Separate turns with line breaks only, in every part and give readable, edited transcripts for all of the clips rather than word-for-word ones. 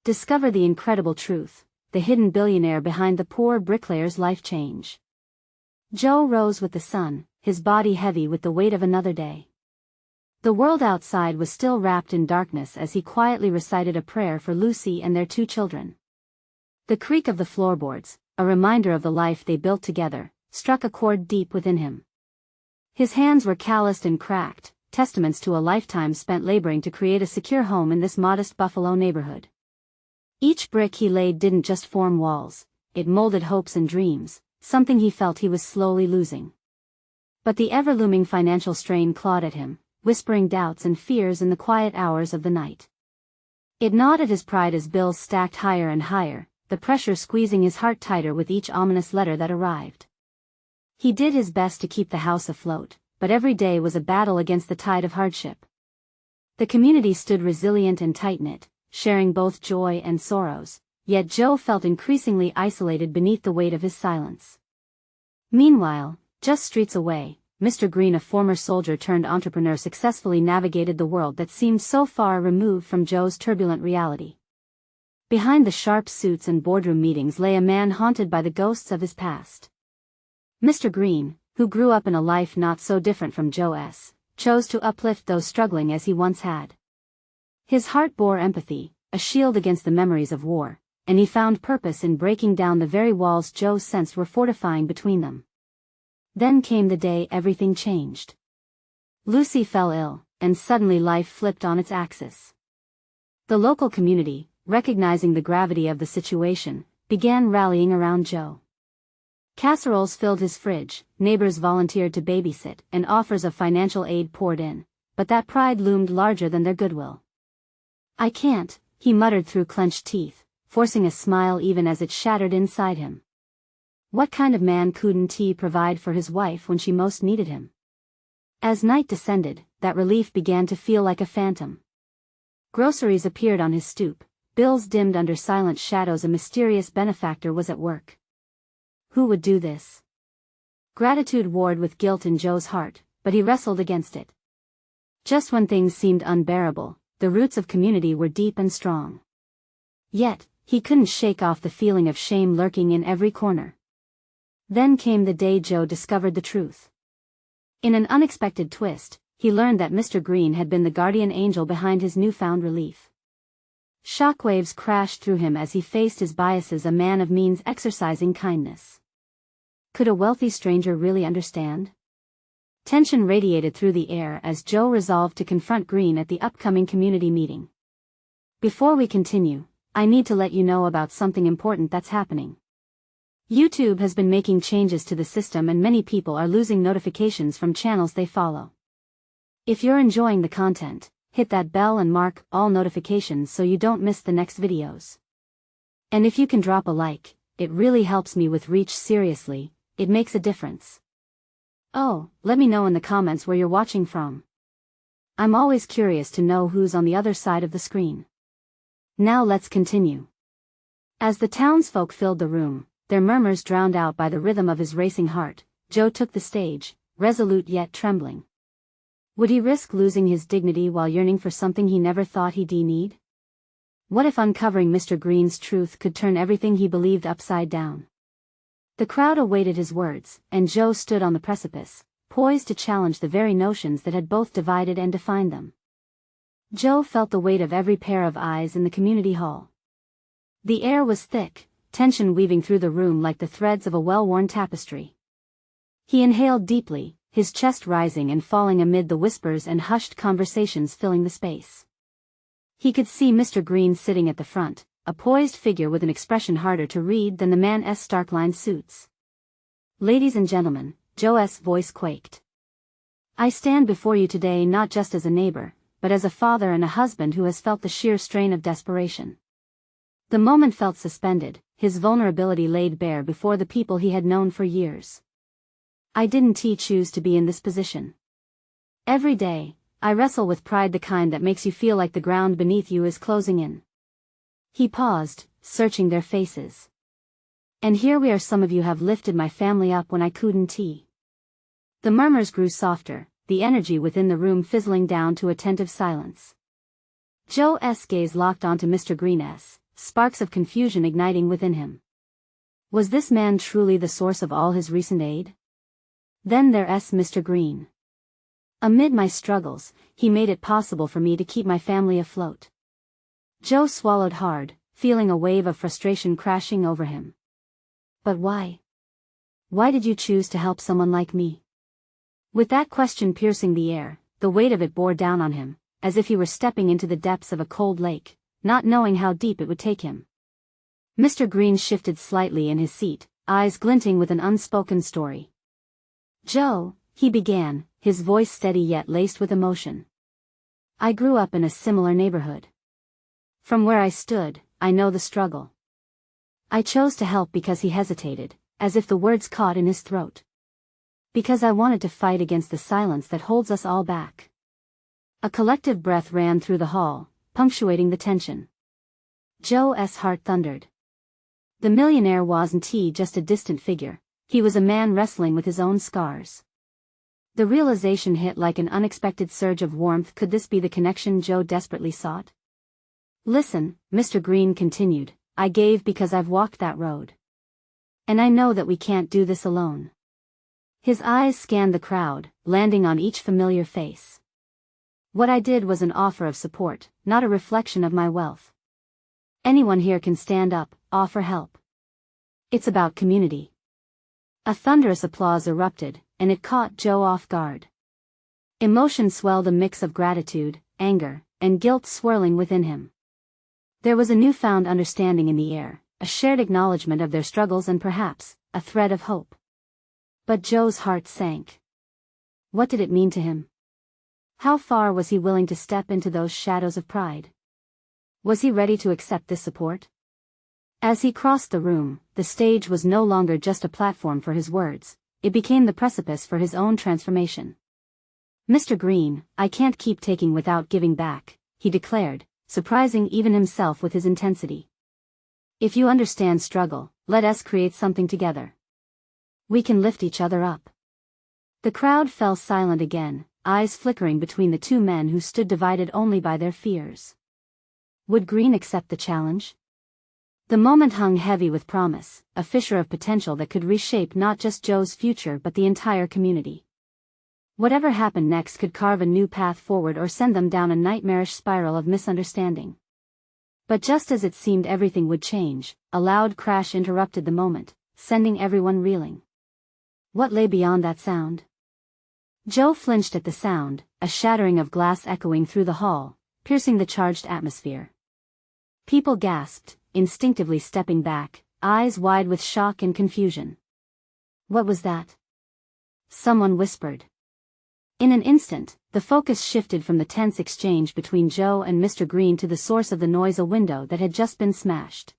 Discover the incredible truth, the hidden billionaire behind the poor bricklayer's life change. Joe rose with the sun, his body heavy with the weight of another day. The world outside was still wrapped in darkness as he quietly recited a prayer for Lucy and their 2 children. The creak of the floorboards, a reminder of the life they built together, struck a chord deep within him. His hands were calloused and cracked, testaments to a lifetime spent laboring to create a secure home in this modest Buffalo neighborhood. Each brick he laid didn't just form walls, it molded hopes and dreams, something he felt he was slowly losing. But the ever-looming financial strain clawed at him, whispering doubts and fears in the quiet hours of the night. It gnawed at his pride as bills stacked higher and higher, the pressure squeezing his heart tighter with each ominous letter that arrived. He did his best to keep the house afloat, but every day was a battle against the tide of hardship. The community stood resilient and tight-knit, sharing both joy and sorrows, yet Joe felt increasingly isolated beneath the weight of his silence. Meanwhile, just streets away, Mr. Greene, a former soldier turned entrepreneur, successfully navigated the world that seemed so far removed from Joe's turbulent reality. Behind the sharp suits and boardroom meetings lay a man haunted by the ghosts of his past. Mr. Greene, who grew up in a life not so different from Joe's, chose to uplift those struggling as he once had. His heart bore empathy, a shield against the memories of war, and he found purpose in breaking down the very walls Joe sensed were fortifying between them. Then came the day everything changed. Lucy fell ill, and suddenly life flipped on its axis. The local community, recognizing the gravity of the situation, began rallying around Joe. Casseroles filled his fridge, neighbors volunteered to babysit, and offers of financial aid poured in, but that pride loomed larger than their goodwill. "I can't," he muttered through clenched teeth, forcing a smile even as it shattered inside him. What kind of man couldn't he provide for his wife when she most needed him? As night descended, that relief began to feel like a phantom. Groceries appeared on his stoop, bills dimmed under silent shadows. A mysterious benefactor was at work. Who would do this? Gratitude warred with guilt in Joe's heart, but he wrestled against it. Just when things seemed unbearable, the roots of community were deep and strong. Yet, he couldn't shake off the feeling of shame lurking in every corner. Then came the day Joe discovered the truth. In an unexpected twist, he learned that Mr. Greene had been the guardian angel behind his newfound relief. Shockwaves crashed through him as he faced his biases, a man of means exercising kindness. Could a wealthy stranger really understand? Tension radiated through the air as Joe resolved to confront Greene at the upcoming community meeting. Before we continue, I need to let you know about something important that's happening. YouTube has been making changes to the system and many people are losing notifications from channels they follow. If you're enjoying the content, hit that bell and mark all notifications so you don't miss the next videos. And if you can drop a like, it really helps me with reach. Seriously, it makes a difference. Oh, let me know in the comments where you're watching from. I'm always curious to know who's on the other side of the screen. Now let's continue. As the townsfolk filled the room, their murmurs drowned out by the rhythm of his racing heart, Joe took the stage, resolute yet trembling. Would he risk losing his dignity while yearning for something he never thought he'd need? What if uncovering Mr. Greene's truth could turn everything he believed upside down? The crowd awaited his words, and Joe stood on the precipice, poised to challenge the very notions that had both divided and defined them. Joe felt the weight of every pair of eyes in the community hall. The air was thick, tension weaving through the room like the threads of a well-worn tapestry. He inhaled deeply, his chest rising and falling amid the whispers and hushed conversations filling the space. He could see Mr. Greene sitting at the front, a poised figure with an expression harder to read than the man's stark-lined suits. "Ladies and gentlemen," Joe's voice quaked. "I stand before you today not just as a neighbor, but as a father and a husband who has felt the sheer strain of desperation." The moment felt suspended, his vulnerability laid bare before the people he had known for years. "I didn't choose to be in this position. Every day, I wrestle with pride, the kind that makes you feel like the ground beneath you is closing in." He paused, searching their faces. "And here we are, some of you have lifted my family up when I couldn't." The murmurs grew softer, the energy within the room fizzling down to attentive silence. Joe's gaze locked onto Mr. Greene's, sparks of confusion igniting within him. Was this man truly the source of all his recent aid? Then there's Mr. Greene. Amid my struggles, he made it possible for me to keep my family afloat. Joe swallowed hard, feeling a wave of frustration crashing over him. But why? Why did you choose to help someone like me? With that question piercing the air, the weight of it bore down on him, as if he were stepping into the depths of a cold lake, not knowing how deep it would take him. Mr. Greene shifted slightly in his seat, eyes glinting with an unspoken story. Joe, he began, his voice steady yet laced with emotion. I grew up in a similar neighborhood. From where I stood, I know the struggle. I chose to help because he hesitated, as if the words caught in his throat. Because I wanted to fight against the silence that holds us all back. A collective breath ran through the hall, punctuating the tension. Joe's heart thundered. The millionaire wasn't just a distant figure, he was a man wrestling with his own scars. The realization hit like an unexpected surge of warmth. Could this be the connection Joe desperately sought? Listen, Mr. Greene continued, I gave because I've walked that road. And I know that we can't do this alone. His eyes scanned the crowd, landing on each familiar face. What I did was an offer of support, not a reflection of my wealth. Anyone here can stand up, offer help. It's about community. A thunderous applause erupted, and it caught Joe off guard. Emotion swelled, a mix of gratitude, anger, and guilt swirling within him. There was a newfound understanding in the air, a shared acknowledgement of their struggles and perhaps, a thread of hope. But Joe's heart sank. What did it mean to him? How far was he willing to step into those shadows of pride? Was he ready to accept this support? As he crossed the room, the stage was no longer just a platform for his words, it became the precipice for his own transformation. Mr. Greene, I can't keep taking without giving back, he declared, surprising even himself with his intensity. If you understand struggle, let us create something together. We can lift each other up. The crowd fell silent again, eyes flickering between the two men who stood divided only by their fears. Would Greene accept the challenge? The moment hung heavy with promise, a fissure of potential that could reshape not just Joe's future but the entire community. Whatever happened next could carve a new path forward or send them down a nightmarish spiral of misunderstanding. But just as it seemed everything would change, a loud crash interrupted the moment, sending everyone reeling. What lay beyond that sound? Joe flinched at the sound, a shattering of glass echoing through the hall, piercing the charged atmosphere. People gasped, instinctively stepping back, eyes wide with shock and confusion. What was that? Someone whispered. In an instant, the focus shifted from the tense exchange between Joe and Mr. Greene to the source of the noise, a window that had just been smashed.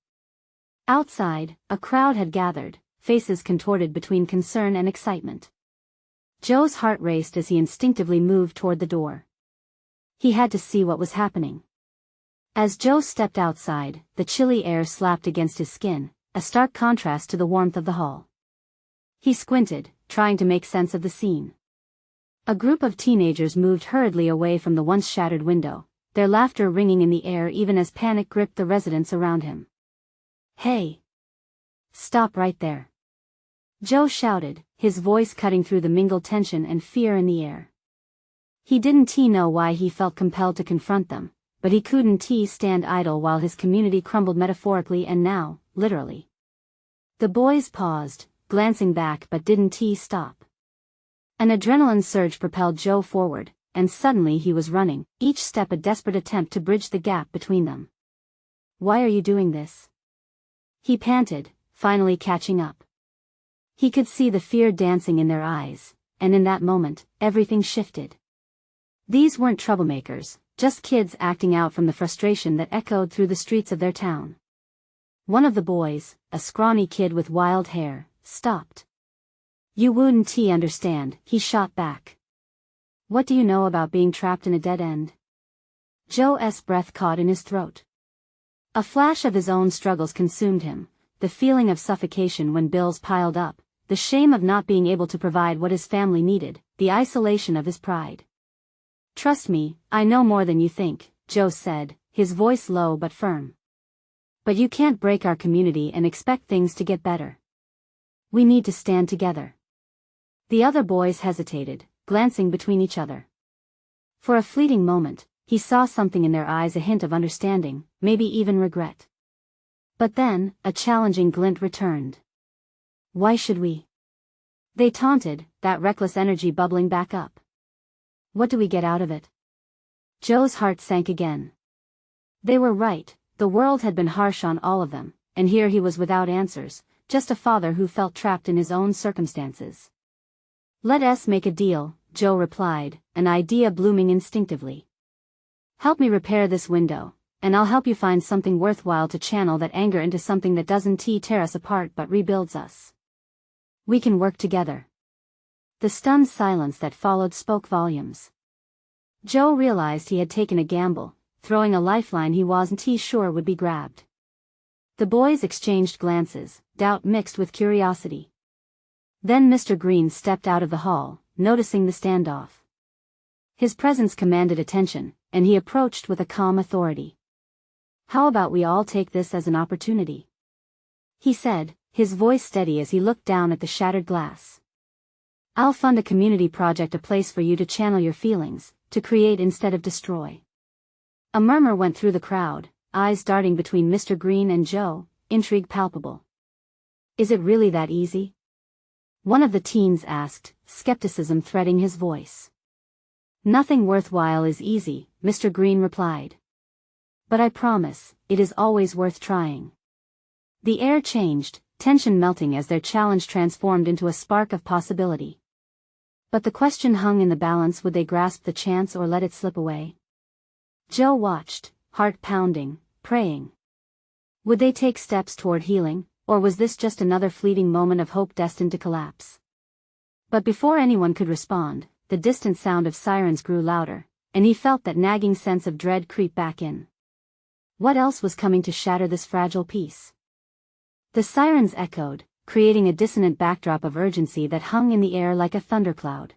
Outside, a crowd had gathered, faces contorted between concern and excitement. Joe's heart raced as he instinctively moved toward the door. He had to see what was happening. As Joe stepped outside, the chilly air slapped against his skin, a stark contrast to the warmth of the hall. He squinted, trying to make sense of the scene. A group of teenagers moved hurriedly away from the once shattered window, their laughter ringing in the air even as panic gripped the residents around him. Hey! Stop right there! Joe shouted, his voice cutting through the mingled tension and fear in the air. He didn't know why he felt compelled to confront them, but he couldn't stand idle while his community crumbled metaphorically and now, literally. The boys paused, glancing back but didn't stop. An adrenaline surge propelled Joe forward, and suddenly he was running, each step a desperate attempt to bridge the gap between them. Why are you doing this? He panted, finally catching up. He could see the fear dancing in their eyes, and in that moment, everything shifted. These weren't troublemakers, just kids acting out from the frustration that echoed through the streets of their town. One of the boys, a scrawny kid with wild hair, stopped. You wouldn't understand, he shot back. What do you know about being trapped in a dead end? Joe's breath caught in his throat. A flash of his own struggles consumed him, the feeling of suffocation when bills piled up, the shame of not being able to provide what his family needed, the isolation of his pride. Trust me, I know more than you think, Joe said, his voice low but firm. But you can't break our community and expect things to get better. We need to stand together. The other boys hesitated, glancing between each other. For a fleeting moment, he saw something in their eyes, a hint of understanding, maybe even regret. But then, a challenging glint returned. Why should we? They taunted, that reckless energy bubbling back up. What do we get out of it? Joe's heart sank again. They were right, the world had been harsh on all of them, and here he was without answers, just a father who felt trapped in his own circumstances. Let us make a deal, Joe replied, an idea blooming instinctively. Help me repair this window, and I'll help you find something worthwhile to channel that anger into something that doesn't tear us apart but rebuilds us. We can work together. The stunned silence that followed spoke volumes. Joe realized he had taken a gamble, throwing a lifeline he wasn't sure would be grabbed. The boys exchanged glances, doubt mixed with curiosity. Then Mr. Greene stepped out of the hall, noticing the standoff. His presence commanded attention, and he approached with a calm authority. How about we all take this as an opportunity? He said, his voice steady as he looked down at the shattered glass. I'll fund a community project, a place for you to channel your feelings, to create instead of destroy. A murmur went through the crowd, eyes darting between Mr. Greene and Joe, intrigue palpable. Is it really that easy? One of the teens asked, skepticism threading his voice. Nothing worthwhile is easy, Mr. Greene replied. But I promise, it is always worth trying. The air changed, tension melting as their challenge transformed into a spark of possibility. But the question hung in the balance: would they grasp the chance or let it slip away? Joe watched, heart pounding, praying. Would they take steps toward healing, or was this just another fleeting moment of hope destined to collapse? But before anyone could respond, the distant sound of sirens grew louder, and he felt that nagging sense of dread creep back in. What else was coming to shatter this fragile peace? The sirens echoed, creating a dissonant backdrop of urgency that hung in the air like a thundercloud.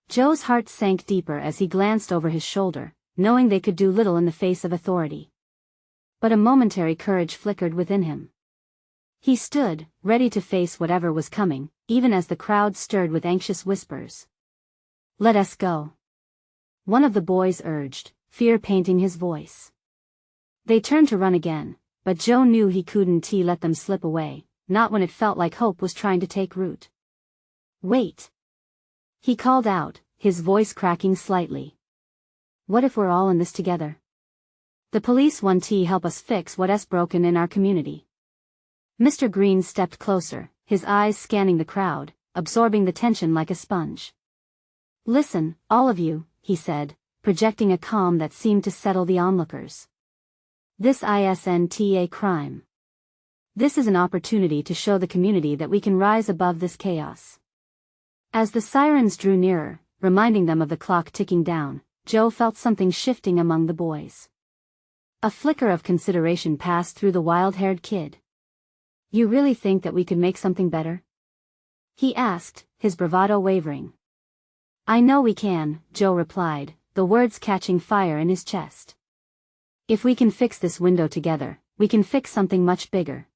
Joe's heart sank deeper as he glanced over his shoulder, knowing they could do little in the face of authority. But a momentary courage flickered within him. He stood, ready to face whatever was coming, even as the crowd stirred with anxious whispers. Let us go. One of the boys urged, fear painting his voice. They turned to run again, but Joe knew he couldn't let them slip away, not when it felt like hope was trying to take root. Wait! He called out, his voice cracking slightly. What if we're all in this together? The police want to help us fix what's broken in our community. Mr. Greene stepped closer, his eyes scanning the crowd, absorbing the tension like a sponge. Listen, all of you, he said, projecting a calm that seemed to settle the onlookers. This isn't a crime. This is an opportunity to show the community that we can rise above this chaos. As the sirens drew nearer, reminding them of the clock ticking down, Joe felt something shifting among the boys. A flicker of consideration passed through the wild-haired kid. You really think that we could make something better? He asked, his bravado wavering. I know we can, Joe replied, the words catching fire in his chest. If we can fix this window together, we can fix something much bigger.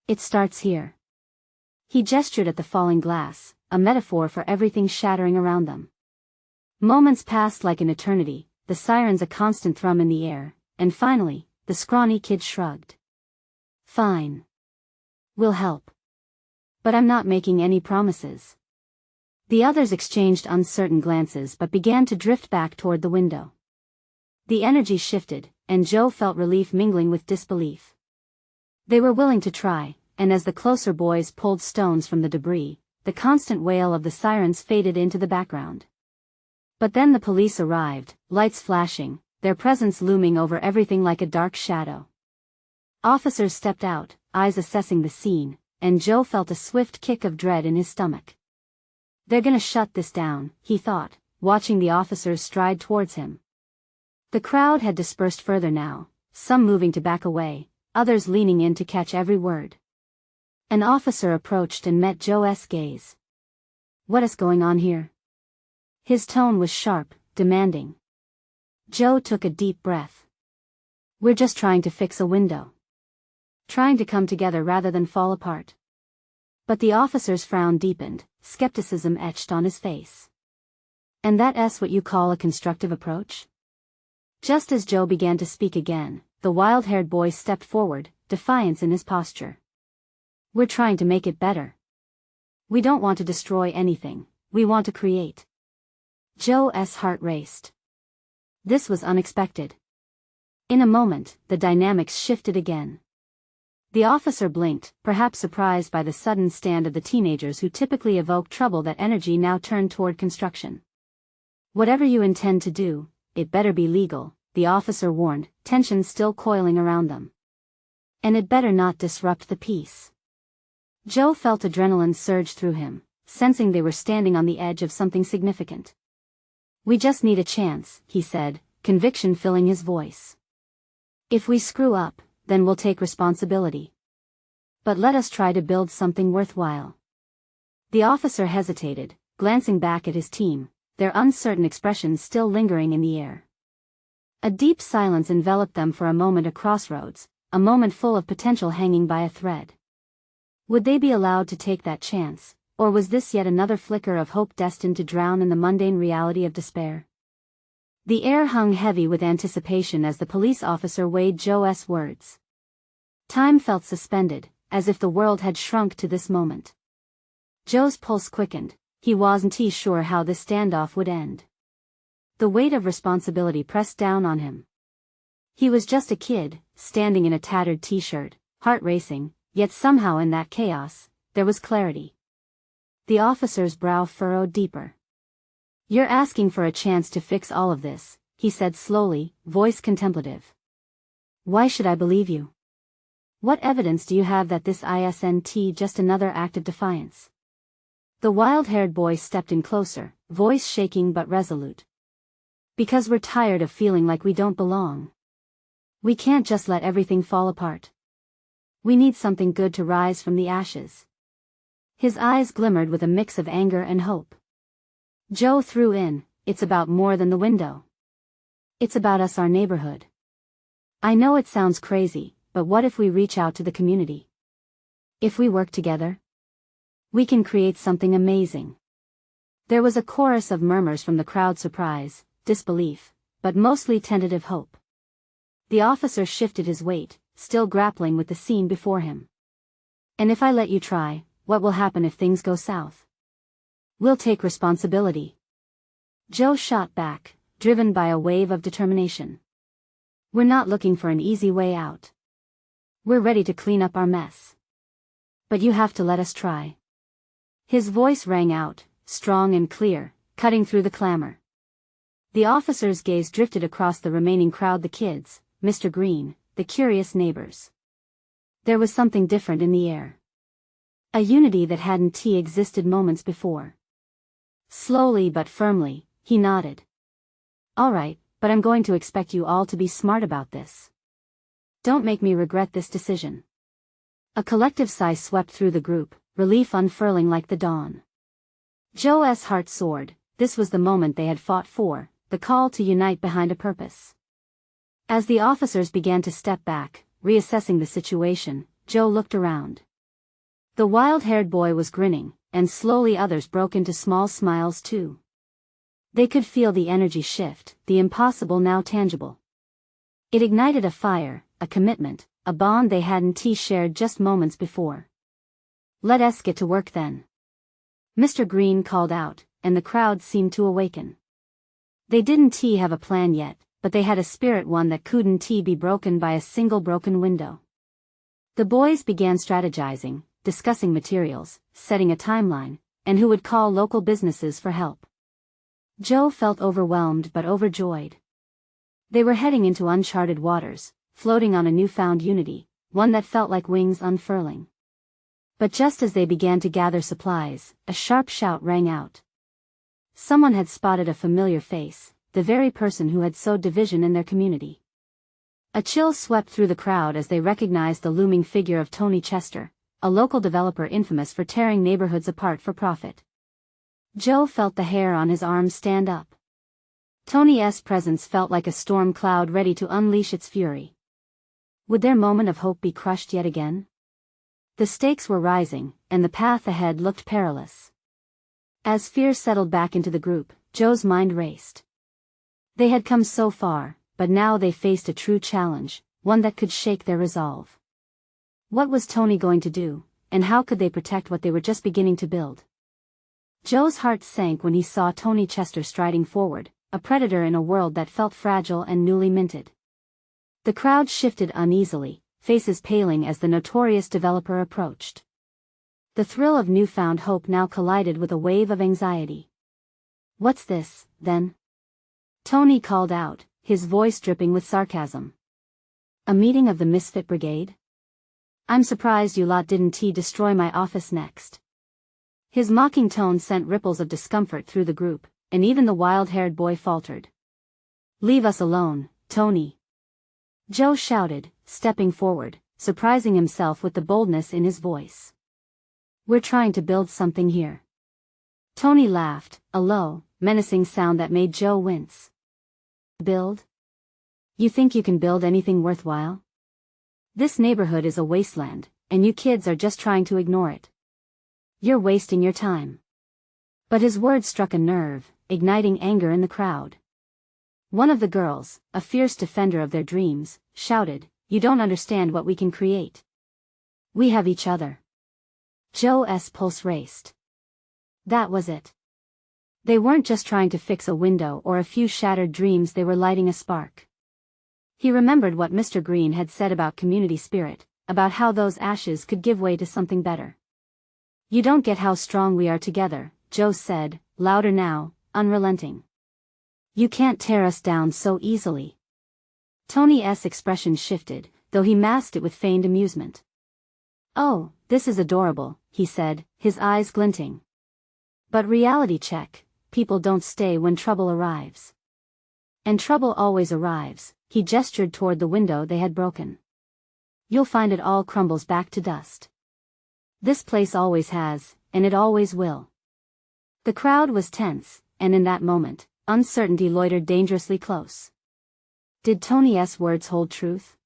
It starts here. He gestured at the falling glass, a metaphor for everything shattering around them. Moments passed like an eternity, the sirens a constant thrum in the air, and finally, the scrawny kid shrugged. Fine. We'll help. But I'm not making any promises. The others exchanged uncertain glances but began to drift back toward the window. The energy shifted, and Joe felt relief mingling with disbelief. They were willing to try, and as the closer boys pulled stones from the debris, the constant wail of the sirens faded into the background. But then the police arrived, lights flashing, their presence looming over everything like a dark shadow. Officers stepped out, eyes assessing the scene, and Joe felt a swift kick of dread in his stomach. They're gonna shut this down, he thought, watching the officers stride towards him. The crowd had dispersed further now, some moving to back away, others leaning in to catch every word. An officer approached and met Joe's gaze. What is going on here? His tone was sharp, demanding. Joe took a deep breath. We're just trying to fix a window. trying to come together rather than fall apart. But the officer's frown deepened, skepticism etched on his face. And that's what you call a constructive approach? Just as Joe began to speak again, the wild-haired boy stepped forward, defiance in his posture. We're trying to make it better. We don't want to destroy anything, we want to create. Joe's heart raced. This was unexpected. In a moment, the dynamics shifted again. The officer blinked, perhaps surprised by the sudden stand of the teenagers who typically evoke trouble. That energy now turned toward construction. Whatever you intend to do, it better be legal, the officer warned, tension still coiling around them. And it better not disrupt the peace. Joe felt adrenaline surge through him, sensing they were standing on the edge of something significant. We just need a chance, he said, conviction filling his voice. If we screw up, then we'll take responsibility. But let us try to build something worthwhile. The officer hesitated, glancing back at his team, their uncertain expressions still lingering in the air. A deep silence enveloped them for a moment, a crossroads, a moment full of potential hanging by a thread. Would they be allowed to take that chance, or was this yet another flicker of hope destined to drown in the mundane reality of despair? The air hung heavy with anticipation as the police officer weighed Joe's words. Time felt suspended, as if the world had shrunk to this moment. Joe's pulse quickened, he wasn't sure how this standoff would end. The weight of responsibility pressed down on him. He was just a kid, standing in a tattered t-shirt, heart racing, yet somehow in that chaos, there was clarity. The officer's brow furrowed deeper. You're asking for a chance to fix all of this, he said slowly, voice contemplative. Why should I believe you? What evidence do you have that this isn't just another act of defiance? The wild-haired boy stepped in closer, voice shaking but resolute. Because we're tired of feeling like we don't belong. We can't just let everything fall apart. We need something good to rise from the ashes. His eyes glimmered with a mix of anger and hope. Joe threw in, it's about more than the window. It's about us, our neighborhood. I know it sounds crazy, but what if we reach out to the community? If we work together? We can create something amazing. There was a chorus of murmurs from the crowd, surprise, disbelief, but mostly tentative hope. The officer shifted his weight, still grappling with the scene before him. And if I let you try, what will happen if things go south? We'll take responsibility. Joe shot back, driven by a wave of determination. We're not looking for an easy way out. We're ready to clean up our mess. But you have to let us try. His voice rang out, strong and clear, cutting through the clamor. The officer's gaze drifted across the remaining crowd, the kids, Mr. Greene, the curious neighbors. There was something different in the air. A unity that hadn't existed moments before. Slowly but firmly, he nodded. All right, but I'm going to expect you all to be smart about this. Don't make me regret this decision. A collective sigh swept through the group, relief unfurling like the dawn. Joe's heart soared. This was the moment they had fought for, the call to unite behind a purpose. As the officers began to step back, reassessing the situation, Joe looked around. The wild-haired boy was grinning, and slowly others broke into small smiles too. They could feel the energy shift, the impossible now tangible. It ignited a fire, a commitment, a bond they hadn't shared just moments before. Let us get to work then. Mr. Greene called out, and the crowd seemed to awaken. They didn't have a plan yet, but they had a spirit, one that couldn't be broken by a single broken window. The boys began strategizing, discussing materials, setting a timeline, and who would call local businesses for help. Joe felt overwhelmed but overjoyed. They were heading into uncharted waters, floating on a newfound unity, one that felt like wings unfurling. But just as they began to gather supplies, a sharp shout rang out. Someone had spotted a familiar face, the very person who had sowed division in their community. A chill swept through the crowd as they recognized the looming figure of Tony Chester, a local developer infamous for tearing neighborhoods apart for profit. Joe felt the hair on his arms stand up. Tony's presence felt like a storm cloud ready to unleash its fury. Would their moment of hope be crushed yet again? The stakes were rising, and the path ahead looked perilous. As fear settled back into the group, Joe's mind raced. They had come so far, but now they faced a true challenge, one that could shake their resolve. What was Tony going to do, and how could they protect what they were just beginning to build? Joe's heart sank when he saw Tony Chester striding forward, a predator in a world that felt fragile and newly minted. The crowd shifted uneasily, faces paling as the notorious developer approached. The thrill of newfound hope now collided with a wave of anxiety. "What's this, then?" Tony called out, his voice dripping with sarcasm. "A meeting of the Misfit Brigade? I'm surprised you lot didn't destroy my office next." His mocking tone sent ripples of discomfort through the group, and even the wild-haired boy faltered. "Leave us alone, Tony," Joe shouted, stepping forward, surprising himself with the boldness in his voice. "We're trying to build something here." Tony laughed, a low, menacing sound that made Joe wince. "Build? You think you can build anything worthwhile? This neighborhood is a wasteland, and you kids are just trying to ignore it. You're wasting your time." But his words struck a nerve, igniting anger in the crowd. One of the girls, a fierce defender of their dreams, shouted, "You don't understand what we can create. We have each other." Joe's pulse raced. That was it. They weren't just trying to fix a window or a few shattered dreams, they were lighting a spark. He remembered what Mr. Greene had said about community spirit, about how those ashes could give way to something better. "You don't get how strong we are together," Joe said, louder now, unrelenting. "You can't tear us down so easily." Tony's expression shifted, though he masked it with feigned amusement. "Oh, this is adorable," he said, his eyes glinting. "But reality check, people don't stay when trouble arrives. And trouble always arrives." He gestured toward the window they had broken. "You'll find it all crumbles back to dust. This place always has, and it always will." The crowd was tense, and in that moment, uncertainty loitered dangerously close. Did Tony's words hold truth?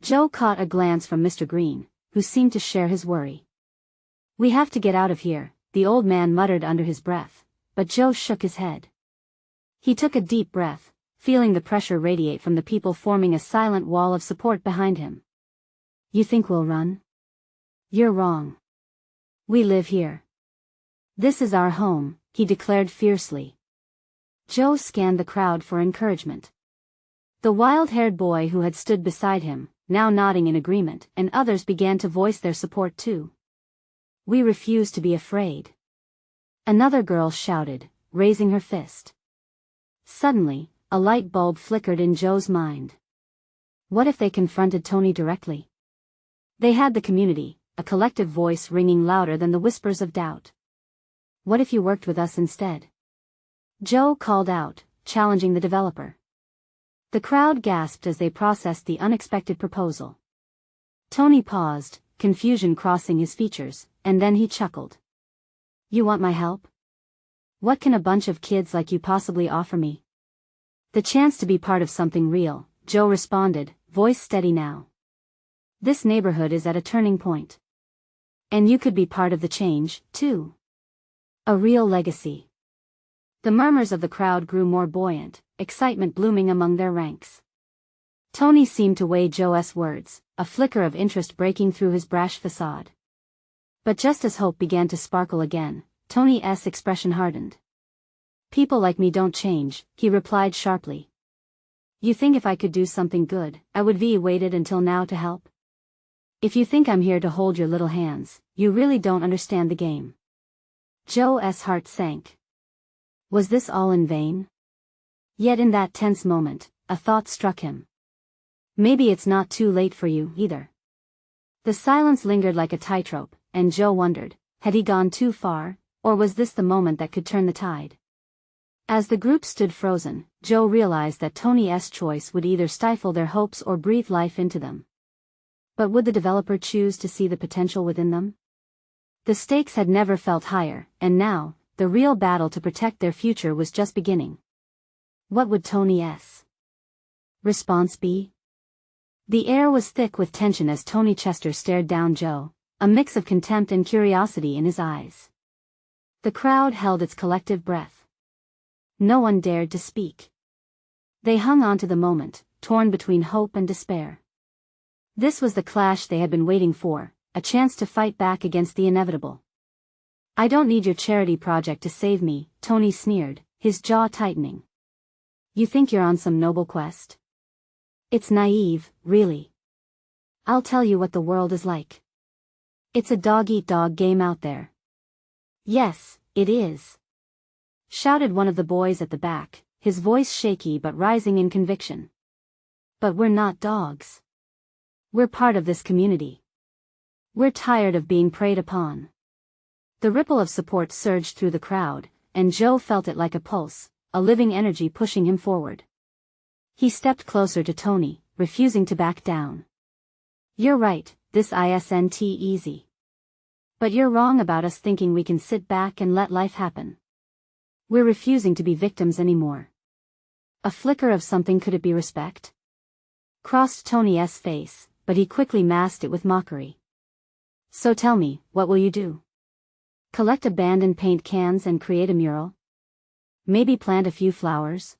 Joe caught a glance from Mr. Greene, who seemed to share his worry. "We have to get out of here," the old man muttered under his breath, but Joe shook his head. He took a deep breath, feeling the pressure radiate from the people forming a silent wall of support behind him. "You think we'll run? You're wrong. We live here. This is our home," he declared fiercely. Joe scanned the crowd for encouragement. The wild-haired boy who had stood beside him, now nodding in agreement, and others began to voice their support too. "We refuse to be afraid," another girl shouted, raising her fist. Suddenly, a light bulb flickered in Joe's mind. What if they confronted Tony directly? They had the community, a collective voice ringing louder than the whispers of doubt. "What if you worked with us instead?" Joe called out, challenging the developer. The crowd gasped as they processed the unexpected proposal. Tony paused, confusion crossing his features, and then he chuckled. "You want my help? What can a bunch of kids like you possibly offer me?" "The chance to be part of something real," Joe responded, voice steady now. "This neighborhood is at a turning point. And you could be part of the change, too. A real legacy." The murmurs of the crowd grew more buoyant, excitement blooming among their ranks. Tony seemed to weigh Joe's words, a flicker of interest breaking through his brash facade. But just as hope began to sparkle again, Tony's expression hardened. "People like me don't change," he replied sharply. "You think if I could do something good, I would have waited until now to help? If you think I'm here to hold your little hands, you really don't understand the game." Joe's heart sank. Was this all in vain? Yet in that tense moment, a thought struck him. Maybe it's not too late for you, either. The silence lingered like a tightrope, and Joe wondered, had he gone too far, or was this the moment that could turn the tide? As the group stood frozen, Joe realized that Tony's choice would either stifle their hopes or breathe life into them. But would the developer choose to see the potential within them? The stakes had never felt higher, and now, the real battle to protect their future was just beginning. What would Tony's response be? The air was thick with tension as Tony Chester stared down Joe, a mix of contempt and curiosity in his eyes. The crowd held its collective breath. No one dared to speak. They hung on to the moment, torn between hope and despair. This was the clash they had been waiting for, a chance to fight back against the inevitable. "I don't need your charity project to save me," Tony sneered, his jaw tightening. "You think you're on some noble quest? It's naive, really. I'll tell you what the world is like. It's a dog-eat-dog game out there." "Yes, it is," shouted one of the boys at the back, his voice shaky but rising in conviction. "But we're not dogs. We're part of this community. We're tired of being preyed upon." The ripple of support surged through the crowd, and Joe felt it like a pulse, a living energy pushing him forward. He stepped closer to Tony, refusing to back down. "You're right, this isn't easy. But you're wrong about us thinking we can sit back and let life happen. We're refusing to be victims anymore." A flicker of something, could it be respect? Crossed Tony's face, but he quickly masked it with mockery. "So tell me, what will you do? Collect abandoned paint cans and create a mural? Maybe plant a few flowers?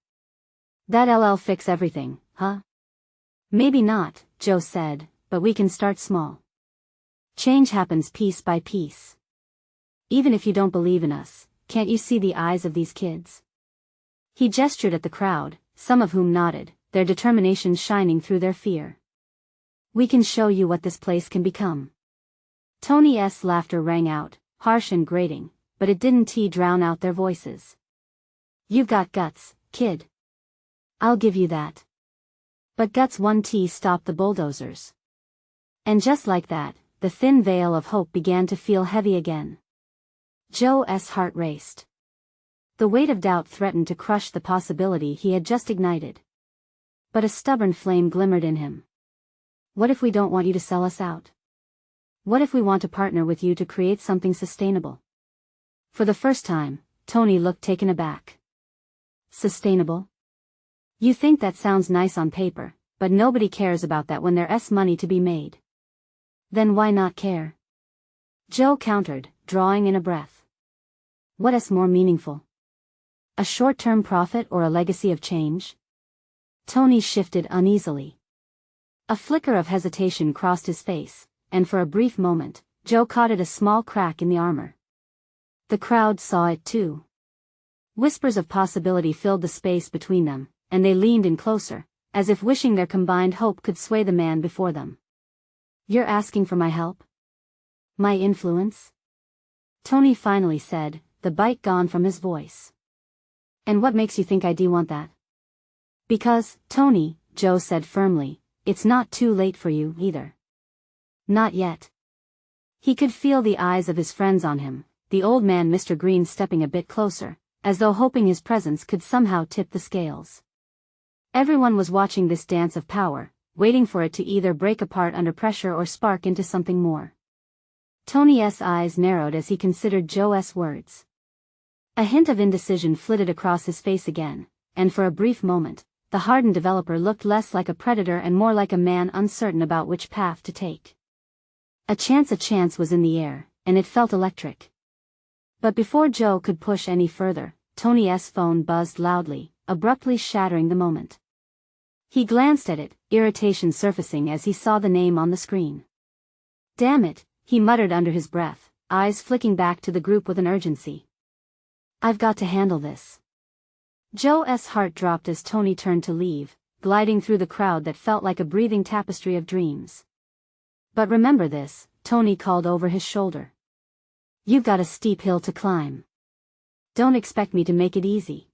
That'll fix everything, huh?" "Maybe not," Joe said, "but we can start small. Change happens piece by piece. Even if you don't believe in us, can't you see the eyes of these kids?" He gestured at the crowd, some of whom nodded, their determination shining through their fear. "We can show you what this place can become." Tony's laughter rang out, harsh and grating, but it didn't drown out their voices. "You've got guts, kid. I'll give you that. But guts won't stop the bulldozers." And just like that, the thin veil of hope began to feel heavy again. Joe's heart raced. The weight of doubt threatened to crush the possibility he had just ignited. But a stubborn flame glimmered in him. "What if we don't want you to sell us out? What if we want to partner with you to create something sustainable?" For the first time, Tony looked taken aback. "Sustainable? You think that sounds nice on paper, but nobody cares about that when there's money to be made." "Then why not care?" Joe countered, drawing in a breath. "What's more meaningful? A short-term profit or a legacy of change?" Tony shifted uneasily. A flicker of hesitation crossed his face, and for a brief moment, Joe caught at a small crack in the armor. The crowd saw it too. Whispers of possibility filled the space between them, and they leaned in closer, as if wishing their combined hope could sway the man before them. "You're asking for my help? My influence?" Tony finally said, the bite gone from his voice. "And what makes you think I do want that?" "Because, Tony," Joe said firmly, "it's not too late for you, either. Not yet." He could feel the eyes of his friends on him, the old man Mr. Greene stepping a bit closer, as though hoping his presence could somehow tip the scales. Everyone was watching this dance of power, waiting for it to either break apart under pressure or spark into something more. Tony's eyes narrowed as he considered Joe's words. A hint of indecision flitted across his face again, and for a brief moment, the hardened developer looked less like a predator and more like a man uncertain about which path to take. A chance was in the air, and it felt electric. But before Joe could push any further, Tony's phone buzzed loudly, abruptly shattering the moment. He glanced at it, irritation surfacing as he saw the name on the screen. "Damn it," he muttered under his breath, eyes flicking back to the group with an urgency. "I've got to handle this." Joe's heart dropped as Tony turned to leave, gliding through the crowd that felt like a breathing tapestry of dreams. "But remember this," Tony called over his shoulder. "You've got a steep hill to climb. Don't expect me to make it easy."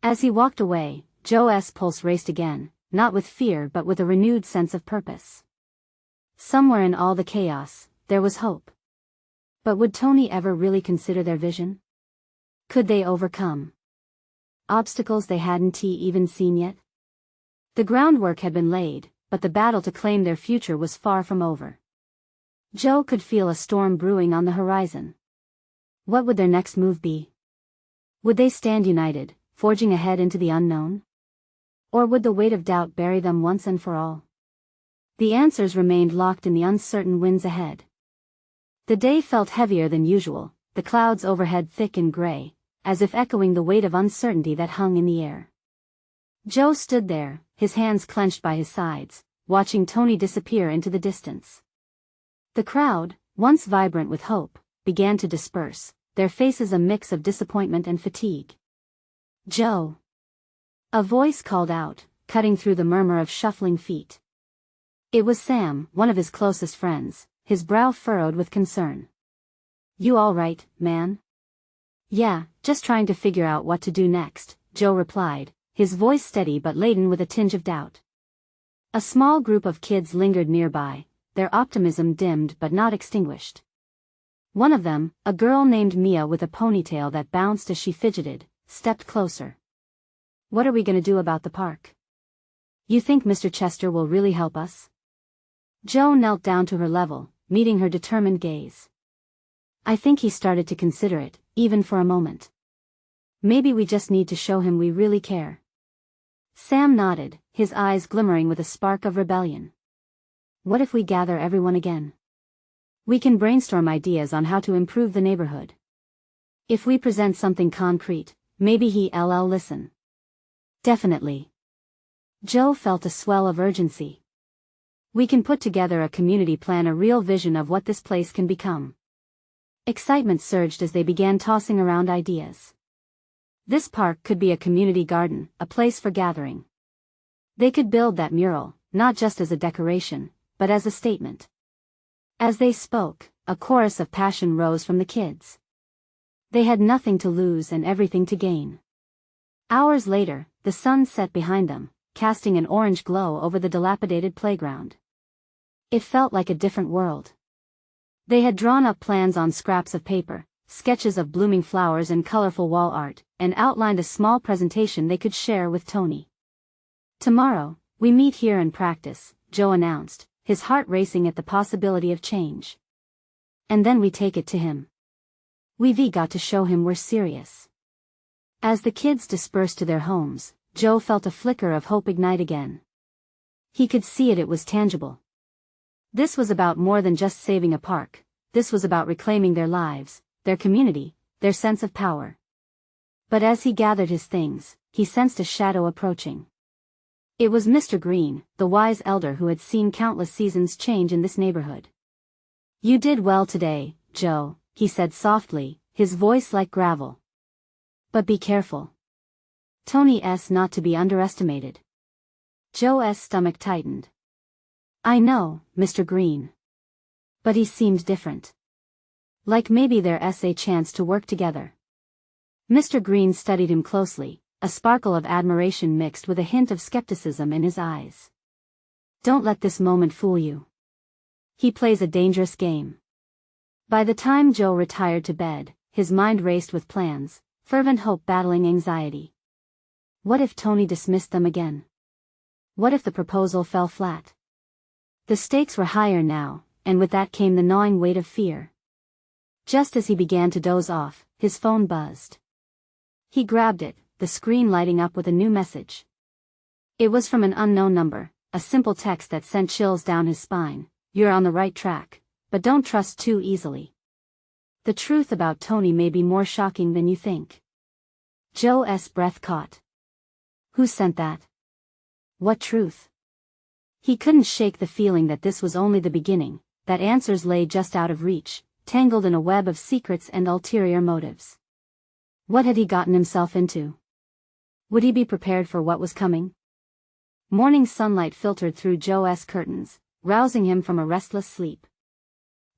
As he walked away, Joe's pulse raced again, not with fear but with a renewed sense of purpose. Somewhere in all the chaos, there was hope. But would Tony ever really consider their vision? Could they overcome obstacles they hadn't even seen yet? The groundwork had been laid, but the battle to claim their future was far from over. Joe could feel a storm brewing on the horizon. What would their next move be? Would they stand united, forging ahead into the unknown? Or would the weight of doubt bury them once and for all? The answers remained locked in the uncertain winds ahead. The day felt heavier than usual, the clouds overhead thick and gray, as if echoing the weight of uncertainty that hung in the air. Joe stood there, his hands clenched by his sides, watching Tony disappear into the distance. The crowd, once vibrant with hope, began to disperse, their faces a mix of disappointment and fatigue. "Joe!" A voice called out, cutting through the murmur of shuffling feet. It was Sam, one of his closest friends, his brow furrowed with concern. "You all right, man?" "Yeah, just trying to figure out what to do next," Joe replied, his voice steady but laden with a tinge of doubt. A small group of kids lingered nearby, their optimism dimmed but not extinguished. One of them, a girl named Mia with a ponytail that bounced as she fidgeted, stepped closer. "What are we gonna do about the park? You think Mr. Chester will really help us?" Joe knelt down to her level, meeting her determined gaze. "I think he started to consider it, even for a moment. Maybe we just need to show him we really care." Sam nodded, his eyes glimmering with a spark of rebellion. "What if we gather everyone again? We can brainstorm ideas on how to improve the neighborhood. If we present something concrete, maybe he'll listen." "Definitely." Joe felt a swell of urgency. "We can put together a community plan, a real vision of what this place can become." Excitement surged as they began tossing around ideas. This park could be a community garden, a place for gathering. They could build that mural, not just as a decoration, but as a statement. As they spoke, a chorus of passion rose from the kids. They had nothing to lose and everything to gain. Hours later, the sun set behind them, casting an orange glow over the dilapidated playground. It felt like a different world. They had drawn up plans on scraps of paper, sketches of blooming flowers and colorful wall art, and outlined a small presentation they could share with Tony. "Tomorrow, we meet here and practice," Joe announced, his heart racing at the possibility of change. "And then we take it to him. We've got to show him we're serious." As the kids dispersed to their homes, Joe felt a flicker of hope ignite again. He could see it was tangible. This was about more than just saving a park, this was about reclaiming their lives, their community, their sense of power. But as he gathered his things, he sensed a shadow approaching. It was Mr. Greene, the wise elder who had seen countless seasons change in this neighborhood. "You did well today, Joe," he said softly, his voice like gravel. "But be careful. Tony's not to be underestimated." Joe's stomach tightened. "I know, Mr. Greene. But he seemed different. Like maybe there's a chance to work together." Mr. Greene studied him closely, a sparkle of admiration mixed with a hint of skepticism in his eyes. "Don't let this moment fool you. He plays a dangerous game." By the time Joe retired to bed, his mind raced with plans, fervent hope battling anxiety. What if Tony dismissed them again? What if the proposal fell flat? The stakes were higher now, and with that came the gnawing weight of fear. Just as he began to doze off, his phone buzzed. He grabbed it, the screen lighting up with a new message. It was from an unknown number, a simple text that sent chills down his spine. "You're on the right track, but don't trust too easily. The truth about Tony may be more shocking than you think." Joe's breath caught. Who sent that? What truth? He couldn't shake the feeling that this was only the beginning, that answers lay just out of reach, tangled in a web of secrets and ulterior motives. What had he gotten himself into? Would he be prepared for what was coming? Morning sunlight filtered through Joe's curtains, rousing him from a restless sleep.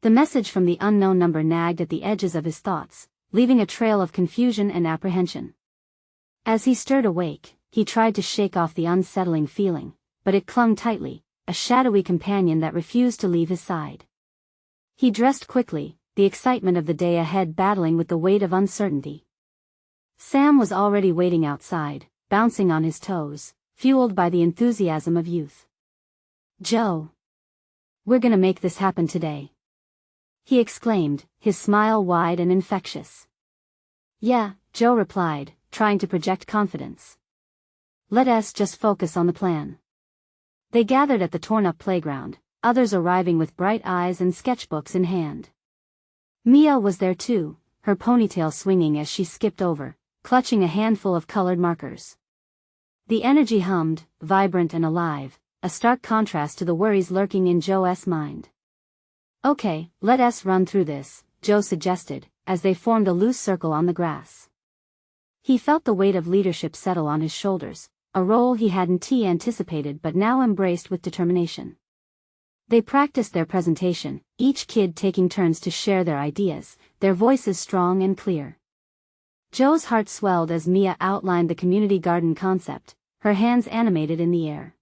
The message from the unknown number nagged at the edges of his thoughts, leaving a trail of confusion and apprehension. As he stirred awake, he tried to shake off the unsettling feeling, but it clung tightly, a shadowy companion that refused to leave his side. He dressed quickly, the excitement of the day ahead battling with the weight of uncertainty. Sam was already waiting outside, bouncing on his toes, fueled by the enthusiasm of youth. "Joe. We're gonna make this happen today," he exclaimed, his smile wide and infectious. "Yeah," Joe replied, trying to project confidence. "Let us just focus on the plan." They gathered at the torn-up playground, others arriving with bright eyes and sketchbooks in hand. Mia was there too, her ponytail swinging as she skipped over, clutching a handful of colored markers. The energy hummed, vibrant and alive, a stark contrast to the worries lurking in Joe's mind. "Okay, let us run through this," Joe suggested, as they formed a loose circle on the grass. He felt the weight of leadership settle on his shoulders, a role he hadn't anticipated but now embraced with determination. They practiced their presentation, each kid taking turns to share their ideas, their voices strong and clear. Joe's heart swelled as Mia outlined the community garden concept, her hands animated in the air.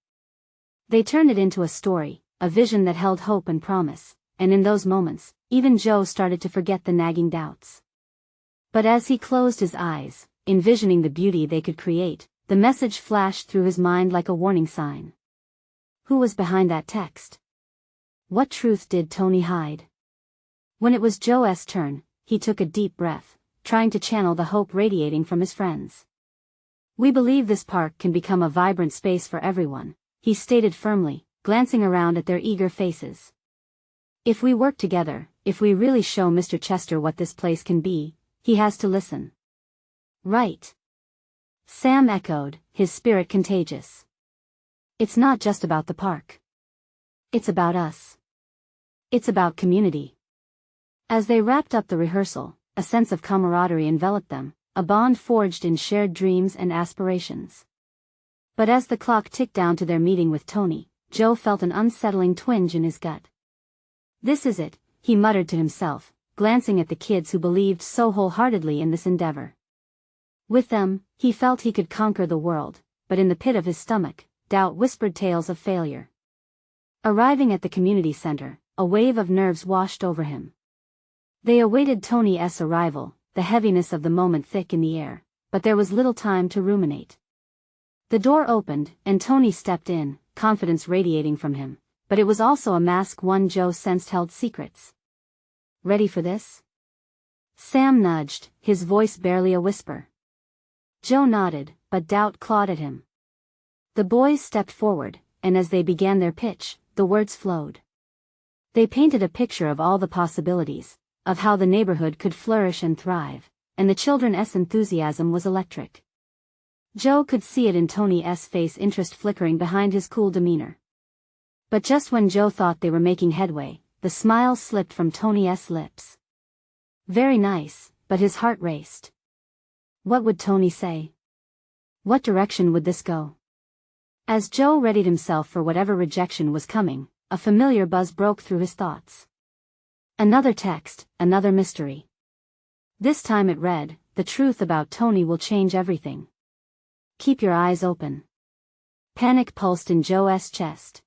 They turned it into a story, a vision that held hope and promise, and in those moments, even Joe started to forget the nagging doubts. But as he closed his eyes, envisioning the beauty they could create, the message flashed through his mind like a warning sign. Who was behind that text? What truth did Tony hide? When it was Joe's turn, he took a deep breath, trying to channel the hope radiating from his friends. "We believe this park can become a vibrant space for everyone," he stated firmly, glancing around at their eager faces. "If we work together, if we really show Mr. Chester what this place can be, he has to listen." "Right," Sam echoed, his spirit contagious. "It's not just about the park. It's about us. It's about community." As they wrapped up the rehearsal, a sense of camaraderie enveloped them, a bond forged in shared dreams and aspirations. But as the clock ticked down to their meeting with Tony, Joe felt an unsettling twinge in his gut. "This is it," he muttered to himself, glancing at the kids who believed so wholeheartedly in this endeavor. With them, he felt he could conquer the world, but in the pit of his stomach, doubt whispered tales of failure. Arriving at the community center, a wave of nerves washed over him. They awaited Tony's arrival, the heaviness of the moment thick in the air, but there was little time to ruminate. The door opened, and Tony stepped in, confidence radiating from him, but it was also a mask one Joe sensed held secrets. "Ready for this?" Sam nudged, his voice barely a whisper. Joe nodded, but doubt clawed at him. The boys stepped forward, and as they began their pitch, the words flowed. They painted a picture of all the possibilities, of how the neighborhood could flourish and thrive, and the children's enthusiasm was electric. Joe could see it in Tony's face, interest flickering behind his cool demeanor. But just when Joe thought they were making headway, the smile slipped from Tony's lips. Very nice, but his heart raced. What would Tony say? What direction would this go? As Joe readied himself for whatever rejection was coming, a familiar buzz broke through his thoughts. Another text, another mystery. This time it read, "The truth about Tony will change everything. Keep your eyes open." Panic pulsed in Joe's chest.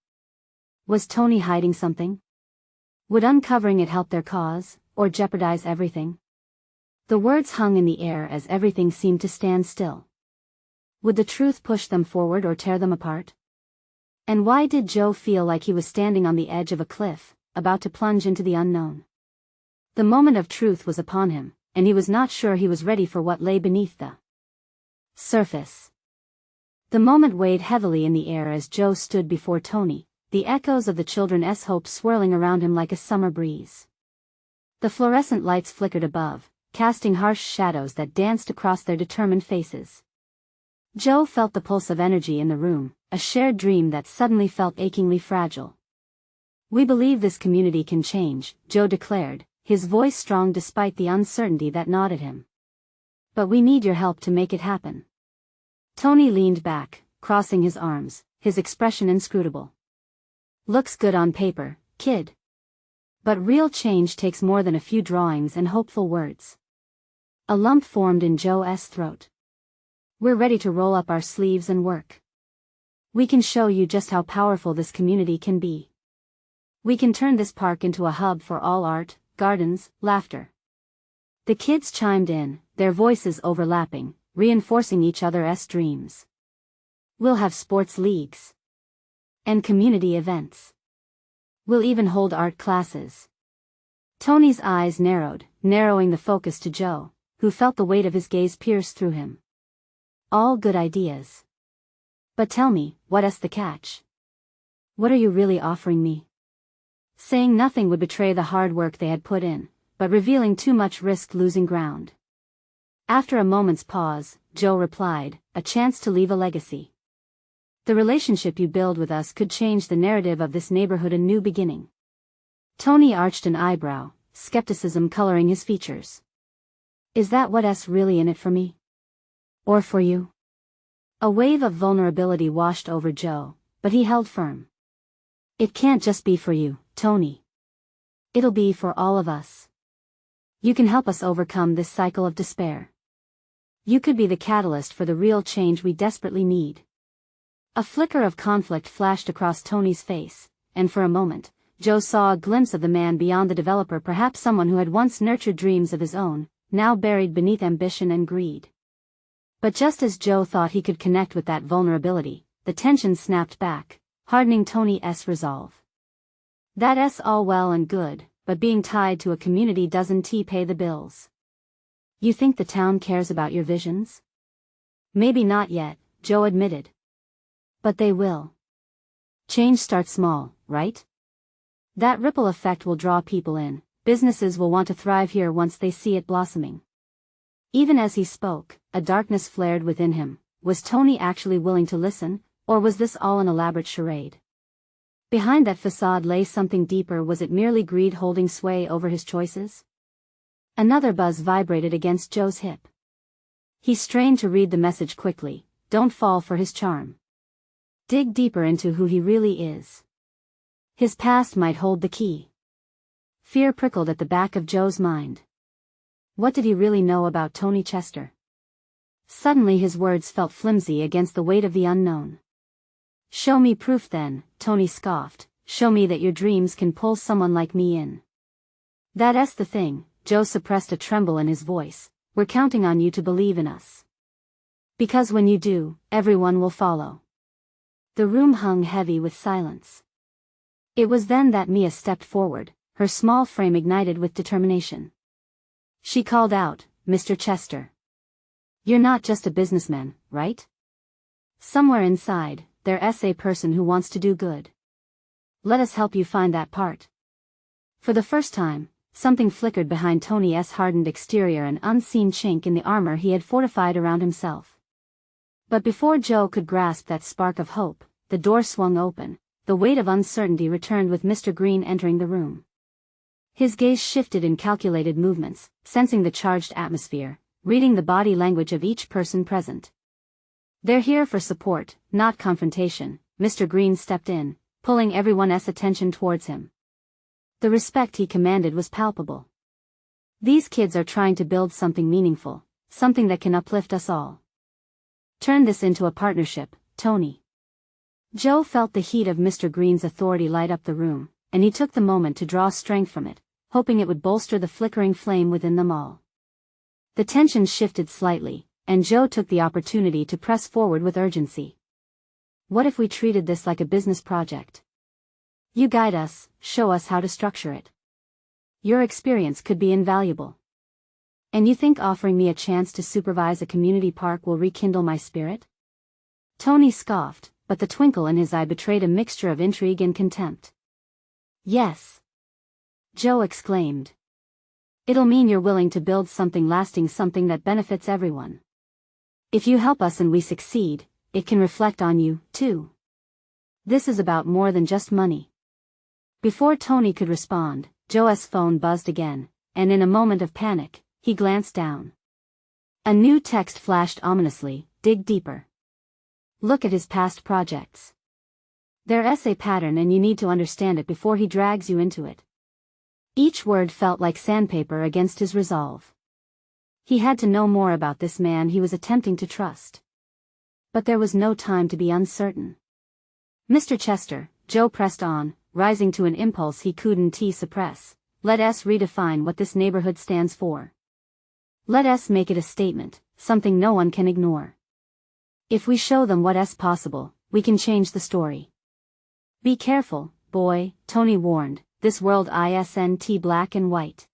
Was Tony hiding something? Would uncovering it help their cause, or jeopardize everything? The words hung in the air as everything seemed to stand still. Would the truth push them forward or tear them apart? And why did Joe feel like he was standing on the edge of a cliff, about to plunge into the unknown? The moment of truth was upon him, and he was not sure he was ready for what lay beneath the surface. The moment weighed heavily in the air as Joe stood before Tony, the echoes of the children's hope swirling around him like a summer breeze. The fluorescent lights flickered above, casting harsh shadows that danced across their determined faces. Joe felt the pulse of energy in the room, a shared dream that suddenly felt achingly fragile. "We believe this community can change," Joe declared, his voice strong despite the uncertainty that gnawed at him. "But we need your help to make it happen." Tony leaned back, crossing his arms, his expression inscrutable. "Looks good on paper, kid. But real change takes more than a few drawings and hopeful words." A lump formed in Joe's throat. "We're ready to roll up our sleeves and work. We can show you just how powerful this community can be. We can turn this park into a hub for all art, gardens, laughter." The kids chimed in, their voices overlapping, reinforcing each other's dreams. "We'll have sports leagues. And community events. We'll even hold art classes." Tony's eyes narrowed, narrowing the focus to Joe, who felt the weight of his gaze pierce through him. "All good ideas. But tell me, what's the catch? What are you really offering me? Saying nothing would betray the hard work they had put in, but revealing too much risked losing ground. After a moment's pause, Joe replied, a chance to leave a legacy. The relationship you build with us could change the narrative of this neighborhood, a new beginning. Tony arched an eyebrow, skepticism coloring his features. Is that what's really in it for me? Or for you? A wave of vulnerability washed over Joe, but he held firm. It can't just be for you, Tony. It'll be for all of us. You can help us overcome this cycle of despair. You could be the catalyst for the real change we desperately need. A flicker of conflict flashed across Tony's face, and for a moment, Joe saw a glimpse of the man beyond the developer, perhaps someone who had once nurtured dreams of his own, now buried beneath ambition and greed. But just as Joe thought he could connect with that vulnerability, the tension snapped back, hardening Tony's resolve. That's all well and good, but being tied to a community doesn't pay the bills. You think the town cares about your visions? Maybe not yet, Joe admitted. But they will. Change starts small, right? That ripple effect will draw people in. Businesses will want to thrive here once they see it blossoming. Even as he spoke, a darkness flared within him. Was Tony actually willing to listen, or was this all an elaborate charade? Behind that facade lay something deeper. Was it merely greed holding sway over his choices? Another buzz vibrated against Joe's hip. He strained to read the message quickly. Don't fall for his charm. Dig deeper into who he really is. His past might hold the key. Fear prickled at the back of Joe's mind. What did he really know about Tony Chester? Suddenly his words felt flimsy against the weight of the unknown. Show me proof then, Tony scoffed. Show me that your dreams can pull someone like me in. That's the thing, Joe suppressed a tremble in his voice. We're counting on you to believe in us. Because when you do, everyone will follow. The room hung heavy with silence. It was then that Mia stepped forward, her small frame ignited with determination. She called out, Mr. Chester. You're not just a businessman, right? Somewhere inside, there's a person who wants to do good. Let us help you find that part. For the first time, something flickered behind Tony's hardened exterior, an unseen chink in the armor he had fortified around himself. But before Joe could grasp that spark of hope, the door swung open. The weight of uncertainty returned with Mr. Greene entering the room. His gaze shifted in calculated movements, sensing the charged atmosphere, reading the body language of each person present. They're here for support, not confrontation, Mr. Greene stepped in, pulling everyone's attention towards him. The respect he commanded was palpable. These kids are trying to build something meaningful, something that can uplift us all. Turn this into a partnership, Tony. Joe felt the heat of Mr. Greene's authority light up the room, and he took the moment to draw strength from it, hoping it would bolster the flickering flame within them all. The tension shifted slightly, and Joe took the opportunity to press forward with urgency. What if we treated this like a business project? You guide us, show us how to structure it. Your experience could be invaluable. And you think offering me a chance to supervise a community park will rekindle my spirit? Tony scoffed, but the twinkle in his eye betrayed a mixture of intrigue and contempt. Yes. Joe exclaimed. It'll mean you're willing to build something lasting, something that benefits everyone. If you help us and we succeed, it can reflect on you, too. This is about more than just money. Before Tony could respond, Joe's phone buzzed again, and in a moment of panic, he glanced down. A new text flashed ominously, dig deeper. Look at his past projects. There's a pattern and you need to understand it before he drags you into it. Each word felt like sandpaper against his resolve. He had to know more about this man he was attempting to trust. But there was no time to be uncertain. Mr. Chester, Joe pressed on, rising to an impulse he couldn't suppress. Let us redefine what this neighborhood stands for. Let us make it a statement, something no one can ignore. If we show them what's possible, we can change the story. Be careful, boy, Tony warned, this world isn't black and white.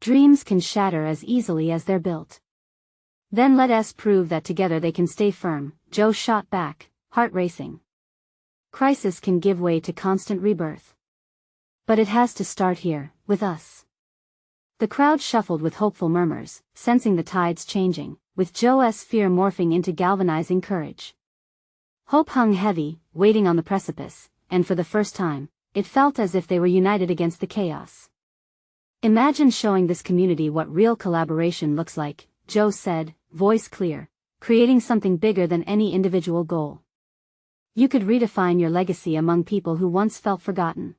Dreams can shatter as easily as they're built. Then let us prove that together they can stay firm, Joe shot back, heart racing. Crisis can give way to constant rebirth. But it has to start here, with us. The crowd shuffled with hopeful murmurs, sensing the tides changing, with Joe's fear morphing into galvanizing courage. Hope hung heavy, waiting on the precipice, and for the first time, it felt as if they were united against the chaos. Imagine showing this community what real collaboration looks like, Joe said, voice clear, creating something bigger than any individual goal. You could redefine your legacy among people who once felt forgotten.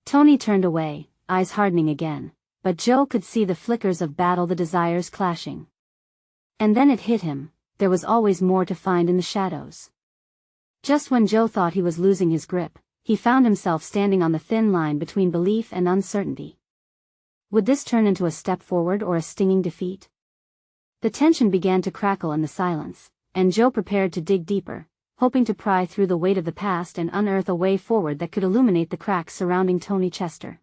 Tony turned away, eyes hardening again, but Joe could see the flickers of battle, the desires clashing. And then it hit him, there was always more to find in the shadows. Just when Joe thought he was losing his grip, he found himself standing on the thin line between belief and uncertainty. Would this turn into a step forward or a stinging defeat? The tension began to crackle in the silence, and Joe prepared to dig deeper, hoping to pry through the weight of the past and unearth a way forward that could illuminate the cracks surrounding Tony Chester.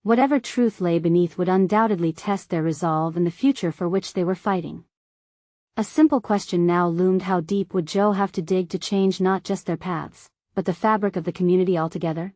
Whatever truth lay beneath would undoubtedly test their resolve and the future for which they were fighting. A simple question now loomed: how deep would Joe have to dig to change not just their paths, but the fabric of the community altogether?